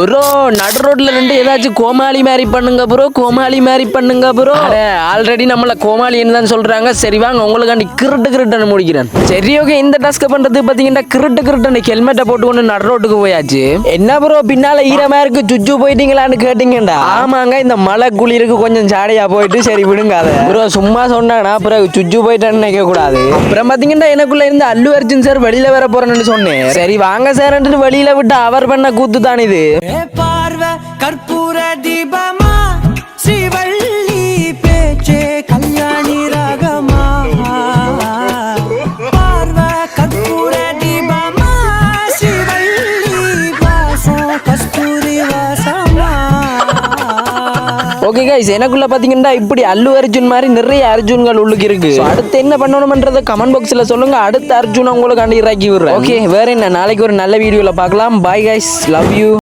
Bro நடு ரோட்ல ரெண்டு ஏதாச்சும் கோமாளி மாதிரி பண்ணுங்க ப்ரோ, கோமாளி மாதிரி பண்ணுங்க ப்ரோ. ஆல்ரெடி நம்மள கோமாளின்னு தான் சொல்றாங்க. சரி வாங்க உங்களுக்காண்டி கிருட்டு முடிக்கிறேன். சரி ஓகே, இந்த டாஸ்க் பண்றது பாத்தீங்கன்னா கிருட்டு ஹெல்மெட்டை போட்டுக்கொண்டு நடு ரோட்டுக்கு போயாச்சு. என்ன ப்ரோ பின்னால ஈரமா இருக்கு, சுச்சு போயிட்டீங்களான்னு கேட்டீங்கடா. ஆமாங்க, இந்த மழை குளிருக்கு கொஞ்சம் ஜாலியா போயிட்டு சரி விடுங்க அதை ப்ரோ. சும்மா சொன்னாங்கன்னா அப்புறம் சுச்சு போயிட்டான்னு நினைக்க கூடாது. அப்புறம் பாத்தீங்கன்னா எனக்குள்ள இருந்து அல்லு அர்ஜுன் சார் வெளியில வர போறேன்னு சொன்னேன். சரி வாங்க சார் வெளியில விட்டு அவர் பண்ண கூத்து தான் இது. பார்வை கற்பூர தீபமா, ஸ்ரீவள்ளி பேச்சே கல்யாணி ராகமா. பார்வை கற்பூர தீபமா, ஸ்ரீவள்ளி வாசம் கஸ்தூரி வாசமா. ஓகே கைஸ், எனக்குள்ள பாத்தீங்கன்னா இப்படி அல்லு அர்ஜுன் மாதிரி நிறைய அர்ஜுன்கள் உள்ளுக்கு இருக்கு. அடுத்து என்ன பண்ணணும்ன்றத கமெண்ட் பாக்ஸ்ல சொல்லுங்க. அடுத்த அர்ஜுன் உங்களுக்கு இறக்கி விடுறேன். ஓகே, வேற என்ன, நாளைக்கு ஒரு நல்ல வீடியோல பார்க்கலாம். Bye guys, love you.